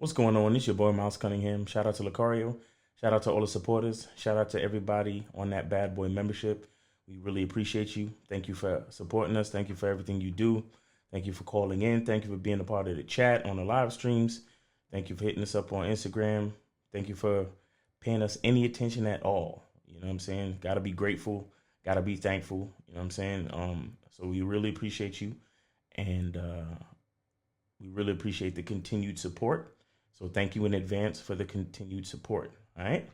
What's going on? It's your boy Miles Cunningham. Shout out to Lucario. Shout out to all the supporters. Shout out to everybody on that bad boy membership. We really appreciate you. Thank you for supporting us. Thank you for everything you do. Thank you for calling in. Thank you for being a part of the chat on the live streams. Thank you for hitting us up on Instagram. Thank you for paying us any attention at all. You know what I'm saying? Got to be grateful. Got to be thankful. You know what I'm saying? So we really appreciate you. And we really appreciate the continued support. So thank you in advance for the continued support. All right.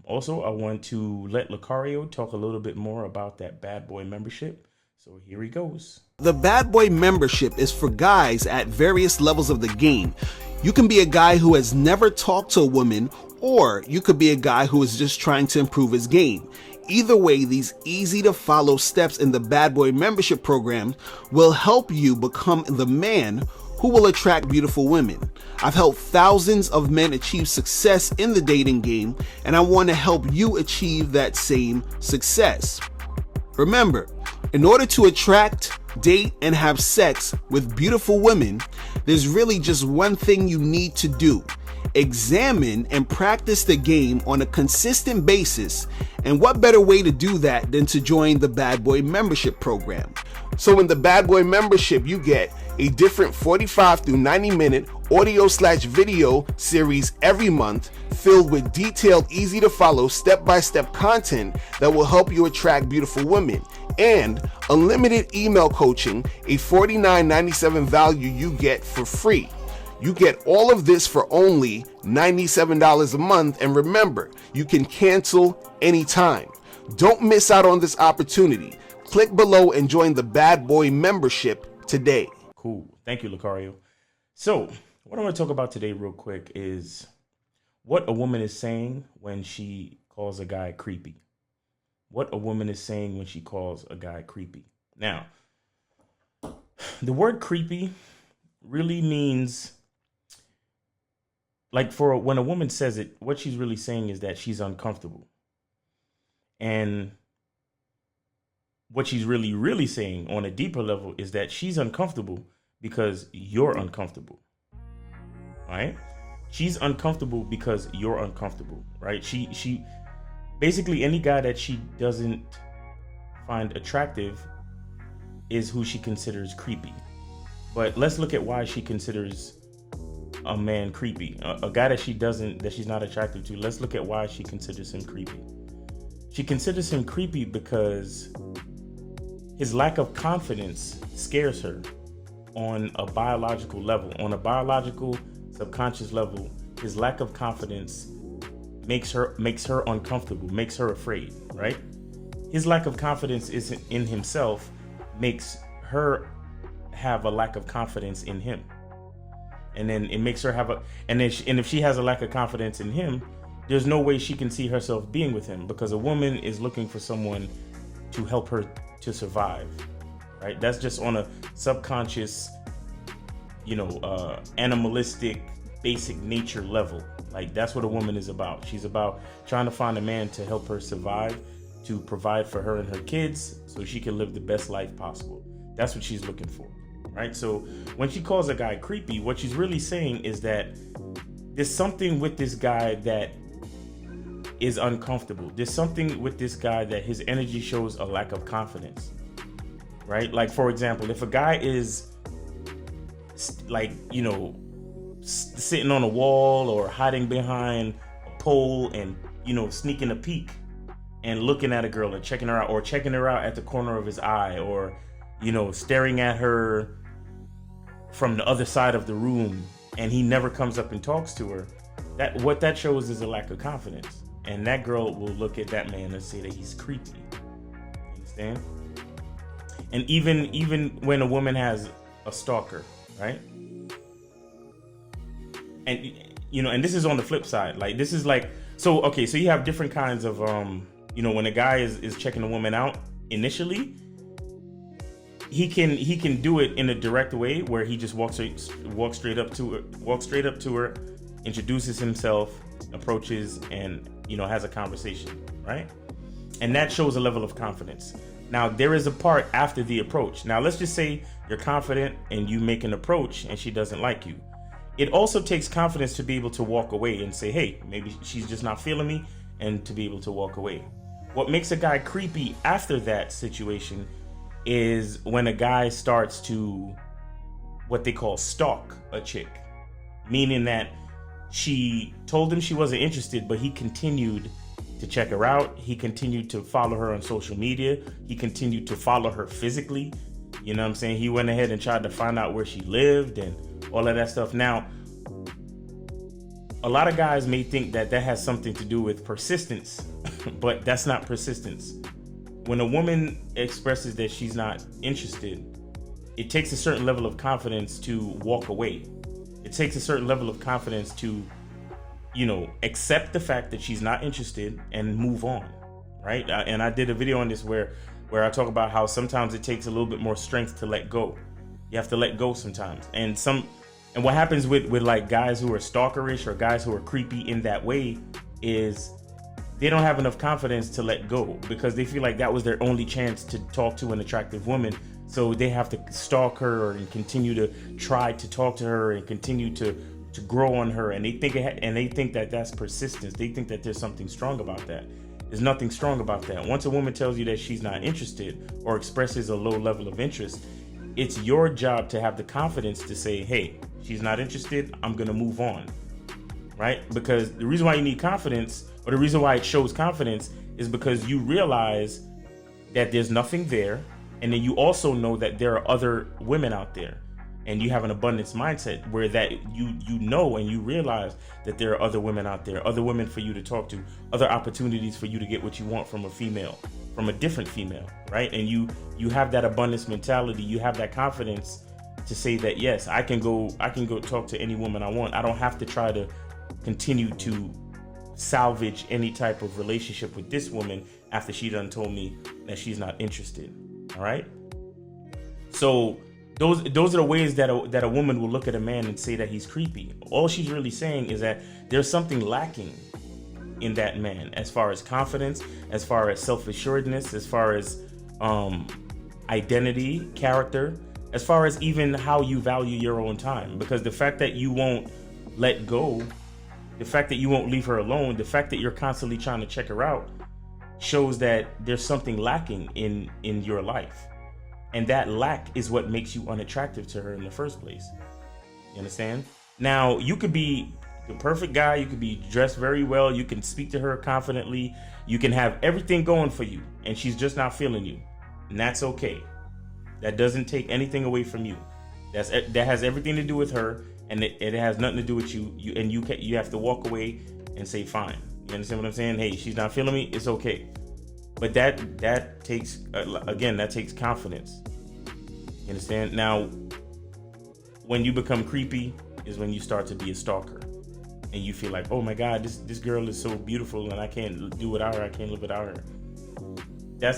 Also, I want to let Lucario talk a little bit more about that bad boy membership. So here he goes. The bad boy membership is for guys at various levels of the game. You can be a guy who has never talked to a woman, or you could be a guy who is just trying to improve his game. Either way, these easy to follow steps in the bad boy membership program will help you become the man who will attract beautiful women. I've helped thousands of men achieve success in the dating game, and I want to help you achieve that same success. Remember, in order to attract, date, and have sex with beautiful women, there's really just one thing you need to do. Examine and practice the game on a consistent basis, and what better way to do that than to join the Bad Boy membership program. So in the Bad Boy membership, you get a different 45 through 90-minute audio/video series every month filled with detailed, easy to follow, step-by-step content that will help you attract beautiful women, and unlimited email coaching, a $49.97 value you get for free. You get all of this for only $97 a month, and remember, you can cancel anytime. Don't miss out on this opportunity. Click below and join the Bad Boy membership today. Cool. Thank you, Lucario. So what I want to talk about today real quick is what a woman is saying when she calls a guy creepy. What a woman is saying when she calls a guy creepy. Now, the word creepy really means, like, for when a woman says it, what she's really saying is that she's uncomfortable. And what she's really saying on a deeper level is that she's uncomfortable because you're uncomfortable. Right? She's uncomfortable because you're uncomfortable, right? She basically, any guy that she doesn't find attractive is who she considers creepy. But let's look at why she considers a man creepy. A guy that she's not attracted to. Let's look at why she considers him creepy. She considers him creepy because his lack of confidence scares her on a biological level. On a biological, subconscious level, his lack of confidence makes her uncomfortable, makes her afraid, right? His lack of confidence isn't in himself, makes her have a lack of confidence in him. And then it makes her and if she has a lack of confidence in him, there's no way she can see herself being with him, because a woman is looking for someone to help her to survive, right? That's just on a subconscious, animalistic, basic nature level. Like, that's what a woman is about. She's about trying to find a man to help her survive, to provide for her and her kids so she can live the best life possible. That's what she's looking for, right? So when she calls a guy creepy, what she's really saying is that there's something with this guy that is uncomfortable. There's something with this guy that his energy shows a lack of confidence, right? Like, for example, if a guy is sitting on a wall or hiding behind a pole and, sneaking a peek and looking at a girl and checking her out at the corner of his eye, or, staring at her from the other side of the room, and he never comes up and talks to her, what that shows is a lack of confidence. And that girl will look at that man and say that he's creepy. You understand? And even when a woman has a stalker, right? And and this is on the flip side. Like, this is like, so you have different kinds of when a guy is checking a woman out initially, he can do it in a direct way where he just walks straight up to her, introduces himself, approaches, and has a conversation, right? And that shows a level of confidence. Now, there is a part after the approach. Now, let's just say you're confident and you make an approach and she doesn't like you. it also takes confidence to be able to walk away and say, hey, maybe she's just not feeling me, and to be able to walk away. What makes a guy creepy after that situation is when a guy starts to what they call stalk a chick, meaning that she told him she wasn't interested, but he continued to check her out. He continued to follow her on social media. He continued to follow her physically. You know what I'm saying? He went ahead and tried to find out where she lived and all of that stuff. Now, a lot of guys may think that that has something to do with persistence, but that's not persistence. When a woman expresses that she's not interested, it takes a certain level of confidence to walk away. It takes a certain level of confidence to, accept the fact that she's not interested and move on, right? And I did a video on this where I talk about how sometimes it takes a little bit more strength to let go. You have to let go sometimes. And what happens with like guys who are stalkerish or guys who are creepy in that way is they don't have enough confidence to let go because they feel like that was their only chance to talk to an attractive woman. So they have to stalk her and continue to try to talk to her and continue to grow on her. And they think that that's persistence. They think that there's something strong about that. There's nothing strong about that. Once a woman tells you that she's not interested or expresses a low level of interest, it's your job to have the confidence to say, hey, she's not interested, I'm gonna move on, right? Because the reason why you need confidence, or the reason why it shows confidence, is because you realize that there's nothing there, and then you also know that there are other women out there, and you have an abundance mindset where that you know and you realize that there are other women out there, other women for you to talk to, other opportunities for you to get what you want from a female, from a different female, right? And you have that abundance mentality, you have that confidence to say that, yes, I can go talk to any woman I want. I don't have to try to continue to salvage any type of relationship with this woman after she done told me that she's not interested. All right. So those are the ways that a woman will look at a man and say that he's creepy. All she's really saying is that there's something lacking in that man, as far as confidence, as far as self-assuredness, as far as identity, character, as far as even how you value your own time. Because the fact that you won't let go, the fact that you won't leave her alone, the fact that you're constantly trying to check her out shows that there's something lacking in your life. And that lack is what makes you unattractive to her in the first place. You understand? Now, you could be the perfect guy, you could be dressed very well, you can speak to her confidently, you can have everything going for you, and she's just not feeling you. And that's okay. That doesn't take anything away from you. That has everything to do with her, and it has nothing to do with you. You have to walk away and say, fine. You understand what I'm saying? Hey, she's not feeling me. It's okay. But that takes that takes confidence. You understand? Now, when you become creepy is when you start to be a stalker, and you feel like, oh my God, this girl is so beautiful, and I can't do without her. I can't live without her.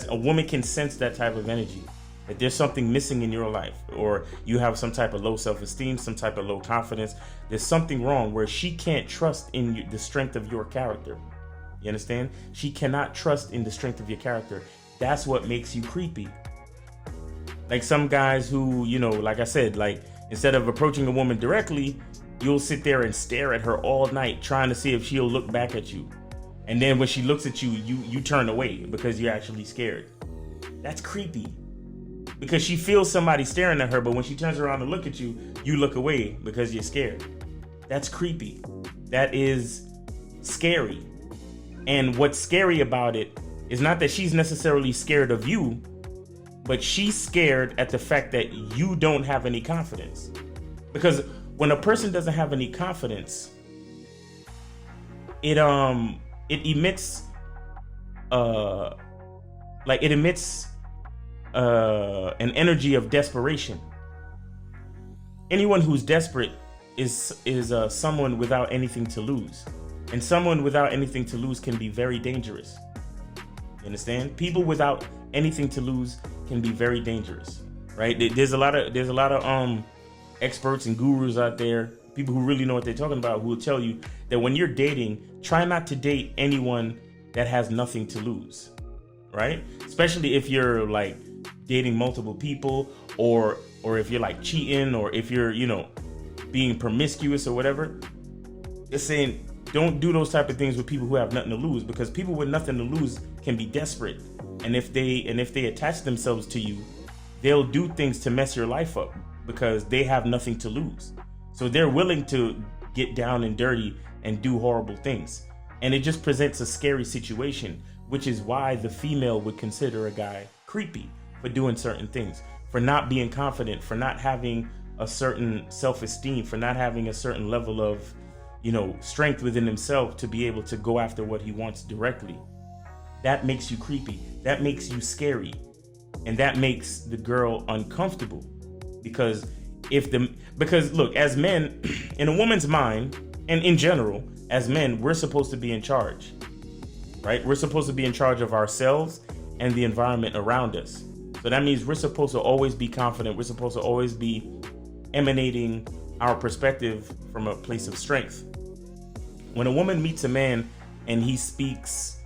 A woman can sense that type of energy. That there's something missing in your life, or you have some type of low self-esteem, some type of low confidence. There's something wrong where she can't trust in the strength of your character. You understand? She cannot trust in the strength of your character. That's what makes you creepy. Like some guys who, like I said, like instead of approaching a woman directly, you'll sit there and stare at her all night trying to see if she'll look back at you. And then when she looks at you, you turn away because you're actually scared. That's creepy. Because she feels somebody staring at her, but when she turns around to look at you, you look away because you're scared. That's creepy. That is scary. And what's scary about it is not that she's necessarily scared of you, but she's scared at the fact that you don't have any confidence. Because when a person doesn't have any confidence, it emits an energy of desperation. Anyone who's desperate is someone without anything to lose, and someone without anything to lose can be very dangerous. You understand? People without anything to lose can be very dangerous, right? There's a lot of experts and gurus out there, people who really know what they're talking about, who will tell you that when you're dating, try not to date anyone that has nothing to lose, right? Especially if you're like dating multiple people, or if you're like cheating, or if you're being promiscuous or whatever. It's saying don't do those type of things with people who have nothing to lose, because people with nothing to lose can be desperate. And if they attach themselves to you, they'll do things to mess your life up because they have nothing to lose. So they're willing to get down and dirty and do horrible things. And it just presents a scary situation, which is why the female would consider a guy creepy for doing certain things, for not being confident, for not having a certain self-esteem, for not having a certain level of, strength within himself to be able to go after what he wants directly. That makes you creepy. That makes you scary. And that makes the girl uncomfortable. Because look, as men, in a woman's mind, and in general, as men, we're supposed to be in charge, right? We're supposed to be in charge of ourselves and the environment around us. So that means we're supposed to always be confident. We're supposed to always be emanating our perspective from a place of strength. When a woman meets a man and he speaks,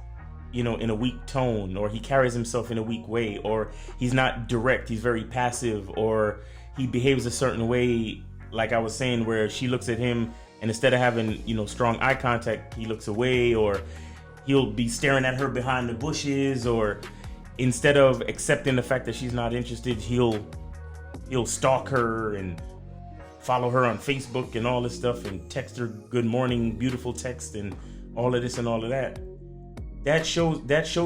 in a weak tone, or he carries himself in a weak way, or he's not direct, he's very passive, or he behaves a certain way, like I was saying, where she looks at him and instead of having, strong eye contact, he looks away, or he'll be staring at her behind the bushes, or instead of accepting the fact that she's not interested, he'll stalk her and follow her on Facebook and all this stuff and text her good morning, beautiful text and all of this and all of that. That shows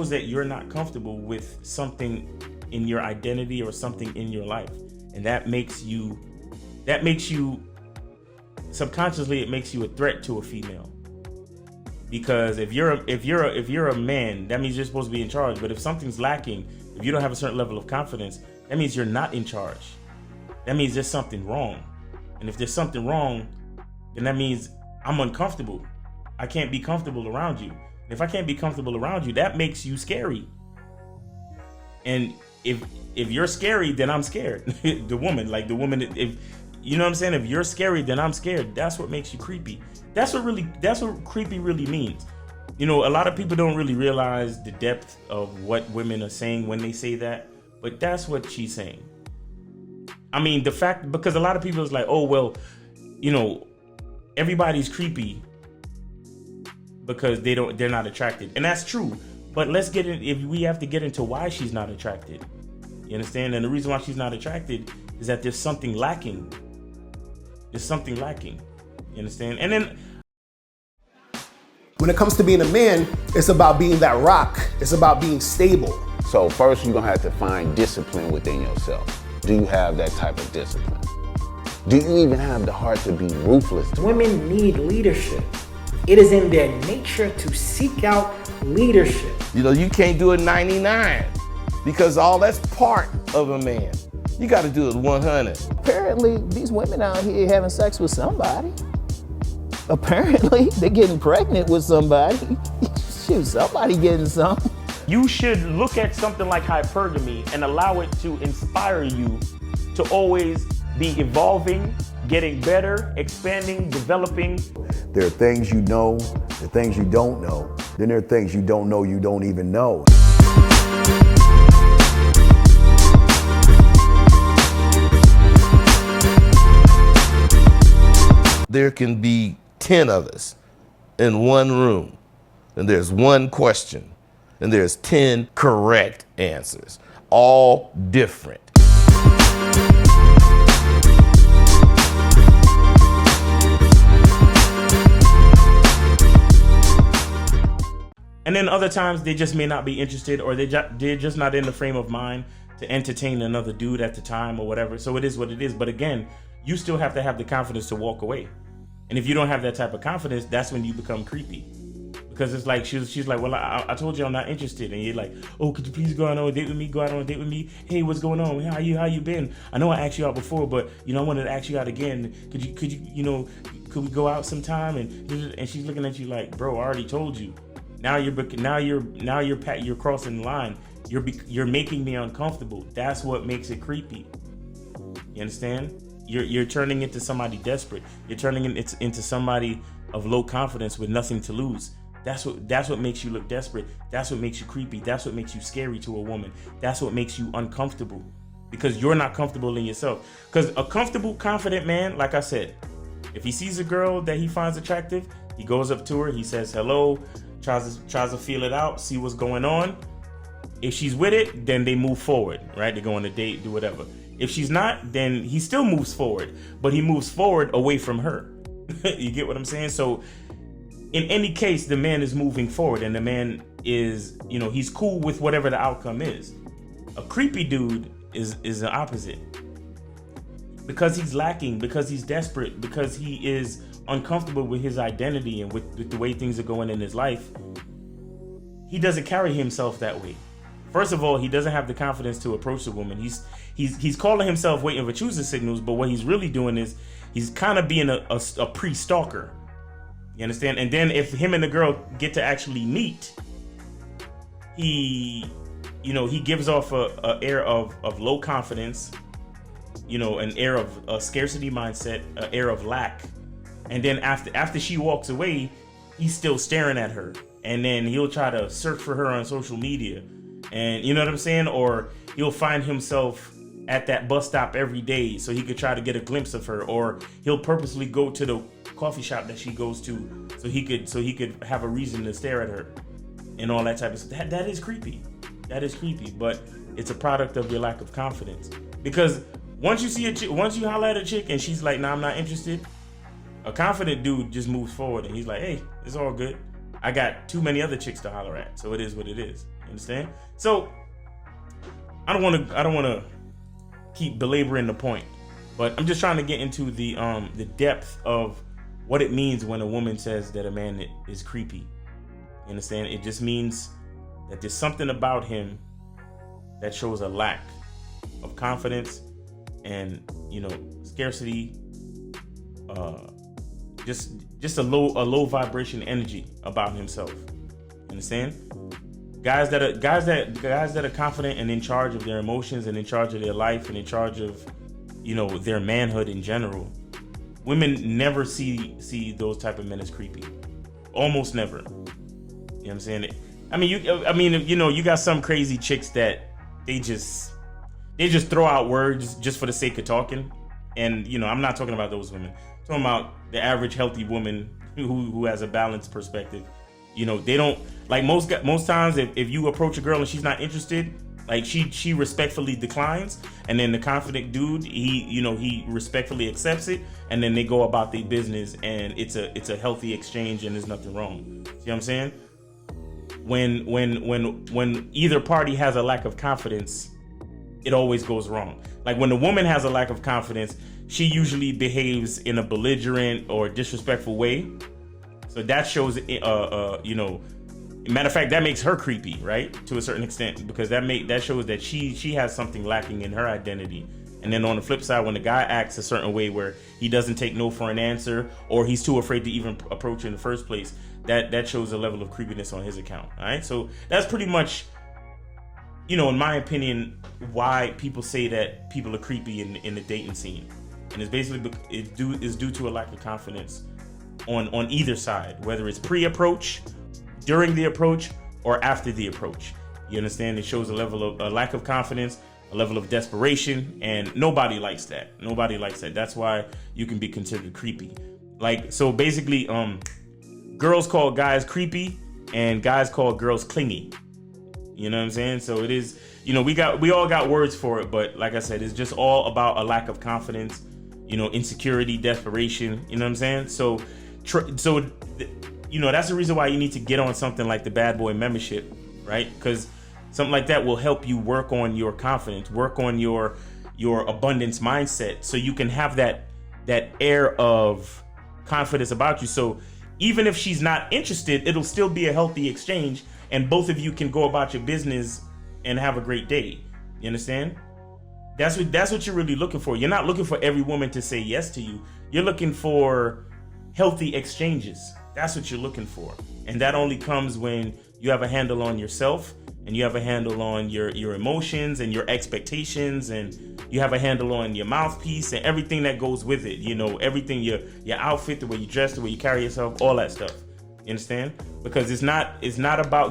that you're not comfortable with something in your identity or something in your life. And that makes you subconsciously, it makes you a threat to a female. Because if you're a man, that means you're supposed to be in charge. But if something's lacking, if you don't have a certain level of confidence, that means you're not in charge. That means there's something wrong. And if there's something wrong, then that means I'm uncomfortable. I can't be comfortable around you. If I can't be comfortable around you, that makes you scary. And if you're scary, then I'm scared. the woman, if you know what I'm saying, if you're scary, then I'm scared. That's what makes you creepy. That's what creepy really means. A lot of people don't really realize the depth of what women are saying when they say that, but that's what she's saying. I mean, because a lot of people is like, oh, well, everybody's creepy because they're not attracted. And that's true. But let's get in, if we have to get into why she's not attracted. You understand? And the reason why she's not attracted is that there's something lacking. There's something lacking. You understand? And then When it comes to being a man, it's about being that rock. It's about being stable. So first you're gonna have to find discipline within yourself. Do you have that type of discipline? Do you even have the heart to be ruthless? Women need leadership. It is in their nature to seek out leadership. You can't do it 99 because all that's part of a man. You got to do it 100. Apparently, these women out here having sex with somebody. Apparently, they're getting pregnant with somebody. Shoot, somebody getting some. you should look at something like hypergamy and allow it to inspire you to always be evolving, getting better, expanding, developing. There are things you know, there are things you don't know. Then there are things you don't know you don't even know. There can be 10 of us in one room, and there's one question, and there's 10 correct answers, all different. And then other times they just may not be interested, or they're just not in the frame of mind to entertain another dude at the time or whatever. So it is what it is. But again, you still have to have the confidence to walk away. And if you don't have that type of confidence, that's when you become creepy. Because it's like, she's like, well, I told you I'm not interested. And you're like, oh, could you please go out on a date with me? Go out on a date with me. Hey, what's going on? How you been? I know I asked you out before, but I wanted to ask you out again. Could we go out sometime? And she's looking at you like, bro, I already told you. Now you're crossing the line. You're making me uncomfortable. That's what makes it creepy. You understand? You're turning into somebody desperate. You're turning into somebody of low confidence with nothing to lose. That's what makes you look desperate. That's what makes you creepy. That's what makes you scary to a woman. That's what makes you uncomfortable, because you're not comfortable in yourself. Because a comfortable, confident man, like I said, If he sees a girl that he finds attractive, he goes up to her, he says hello, tries to feel it out, see what's going on. If she's with it, then they move forward, right? They go on a date, do whatever. If she's not, then he still moves forward, but he moves forward away from her. You get what I'm saying? So in any case, the man is moving forward, and the man is, he's cool with whatever the outcome is. A creepy dude is the opposite. Because he's lacking, because he's desperate, because he is uncomfortable with his identity and with the way things are going in his life, he doesn't carry himself that way. First of all, he doesn't have the confidence to approach the woman. He's calling himself waiting for choosing signals, but what he's really doing is he's kind of being a pre-stalker. You understand? And then if him and the girl get to actually meet, he gives off a air of low confidence, an air of a scarcity mindset, an air of lack. And then after she walks away, he's still staring at her. And then he'll try to search for her on social media. And you know what I'm saying? Or he'll find himself at that bus stop every day so he could try to get a glimpse of her. Or he'll purposely go to the coffee shop that she goes to so he could have a reason to stare at her and all that type of stuff. That is creepy. That is creepy, but it's a product of your lack of confidence. Because once you see a chick, once you holler at a chick and she's like, "Nah, I'm not interested," a confident dude just moves forward and he's like, "Hey, it's all good. I got too many other chicks to holler at, so it is what it is." You understand? So I don't want to keep belaboring the point, but I'm just trying to get into the depth of what it means when a woman says that a man is creepy. You understand? It just means that there's something about him that shows a lack of confidence and scarcity, just a low vibration energy about himself. Understand? Guys that are confident and in charge of their emotions and in charge of their life and in charge of their manhood in general. Women never see those type of men as creepy. Almost never. You know what I'm saying? You got some crazy chicks that they just throw out words just for the sake of talking. And I'm not talking about those women. I'm talking about the average healthy woman who has a balanced perspective. They don't like most times if you approach a girl and she's not interested, like she respectfully declines, and then the confident dude he respectfully accepts it, and then they go about their business, and it's a healthy exchange and there's nothing wrong. See what I'm saying? When either party has a lack of confidence, it always goes wrong. Like when the woman has a lack of confidence, she usually behaves in a belligerent or disrespectful way. So that shows, matter of fact, that makes her creepy, right? To a certain extent, because that shows that she has something lacking in her identity. And then on the flip side, when the guy acts a certain way where he doesn't take no for an answer, or he's too afraid to even approach in the first place, that shows a level of creepiness on his account. All right, so that's pretty much, in my opinion, why people say that people are creepy in the dating scene, and it's basically due to a lack of confidence on either side, whether it's pre-approach, during the approach, or after the approach. You understand? It shows a lack of confidence, a level of desperation, and nobody likes that. Nobody likes that. That's why you can be considered creepy. Like, so basically, girls call guys creepy, and guys call girls clingy. You know what I'm saying? So it is, we all got words for it, but like I said, it's just all about a lack of confidence, insecurity, desperation. You know what I'm saying? So that's the reason why you need to get on something like the Bad Boy membership, right? Because something like that will help you work on your confidence, work on your abundance mindset, so you can have that air of confidence about you. So even if she's not interested, it'll still be a healthy exchange, and both of you can go about your business and have a great day. You understand? That's what you're really looking for. You're not looking for every woman to say yes to you. You're looking for healthy exchanges. That's what you're looking for. And that only comes when you have a handle on yourself, and you have a handle on your emotions and your expectations, and you have a handle on your mouthpiece and everything that goes with it. Everything, your outfit, the way you dress, the way you carry yourself, all that stuff. You understand? Because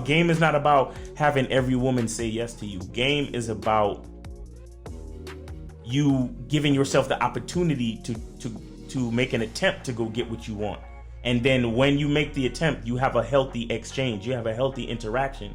game is not about having every woman say yes to you. Game is about you giving yourself the opportunity to to make an attempt to go get what you want. And then when you make the attempt, you have a healthy exchange. You have a healthy interaction,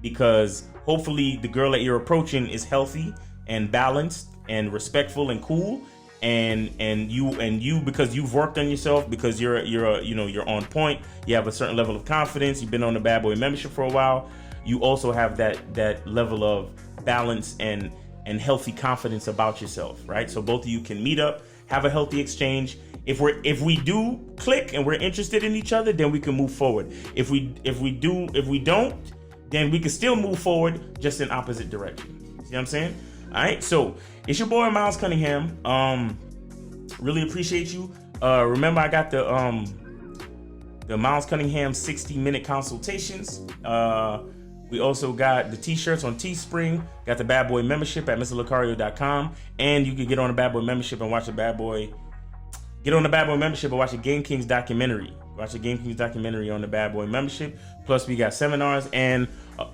because hopefully the girl that you're approaching is healthy and balanced and respectful and cool. And you because you've worked on yourself, because you're on point. You have a certain level of confidence. You've been on the Bad Boy membership for a while. You also have that level of balance and healthy confidence about yourself, right? So both of you can meet up, have a healthy exchange. If we do click and we're interested in each other, then we can move forward. If we don't, then we can still move forward, just in opposite direction. See what I'm saying? All right. So it's your boy Miles Cunningham. Really appreciate you. Remember, I got the Miles Cunningham 60-minute consultations. We also got the t-shirts on Teespring. Got the Bad Boy membership at MrLocario.com. And you can get on the Bad Boy membership and watch the Bad Boy. Get on the Bad Boy membership and watch the Game Kings documentary. Watch the Game Kings documentary on the Bad Boy membership. Plus, we got seminars and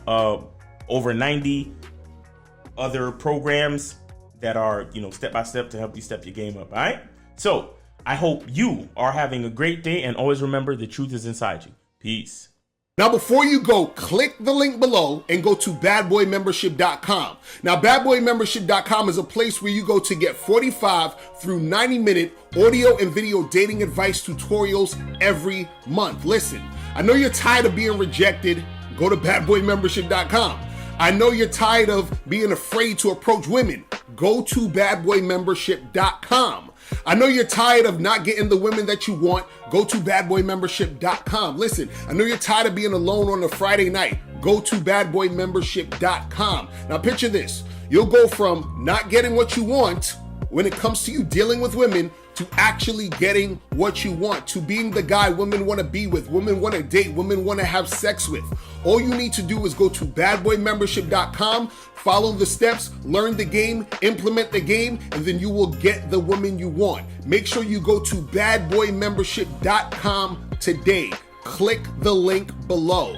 over 90 other programs that are, step-by-step to help you step your game up. All right? So, I hope you are having a great day. And always remember, the truth is inside you. Peace. Now, before you go, click the link below and go to badboymembership.com. Now, badboymembership.com is a place where you go to get 45 through 90-minute audio and video dating advice tutorials every month. Listen, I know you're tired of being rejected. Go to badboymembership.com. I know you're tired of being afraid to approach women. Go to badboymembership.com. I know you're tired of not getting the women that you want. Go to badboymembership.com. Listen, I know you're tired of being alone on a Friday night. Go to badboymembership.com. Now picture this. You'll go from not getting what you want when it comes to you dealing with women to actually getting what you want, to being the guy women want to be with, women want to date, women want to have sex with. All you need to do is go to badboymembership.com, follow the steps, learn the game, implement the game, and then you will get the woman you want. Make sure you go to badboymembership.com today. Click the link below.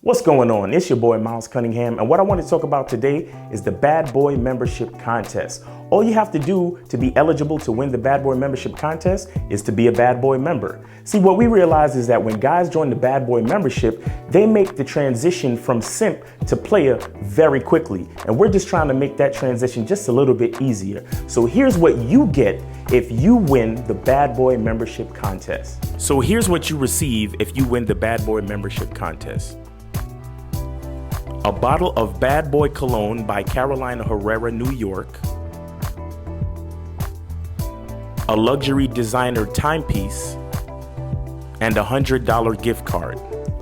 What's going on? It's your boy Miles Cunningham, and what I want to talk about today is the Bad Boy Membership Contest. All you have to do to be eligible to win the Bad Boy Membership Contest is to be a Bad Boy member. See, what we realize is that when guys join the Bad Boy Membership, they make the transition from simp to player very quickly, and we're just trying to make that transition just a little bit easier. So here's what you get if you win the Bad Boy Membership Contest. So here's what you receive if you win the Bad Boy Membership Contest. A bottle of Bad Boy Cologne by Carolina Herrera, New York. A luxury designer timepiece. And a $100 gift card.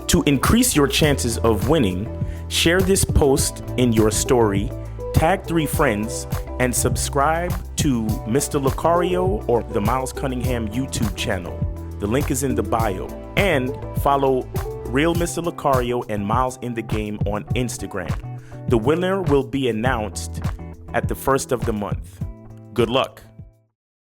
To increase your chances of winning, share this post in your story, tag 3 friends, and subscribe to Mr. Locario or the Miles Cunningham YouTube channel. The link is in the bio. And follow Real Mr. Locario and Miles in the Game on Instagram. The winner will be announced at the first of the month. Good luck.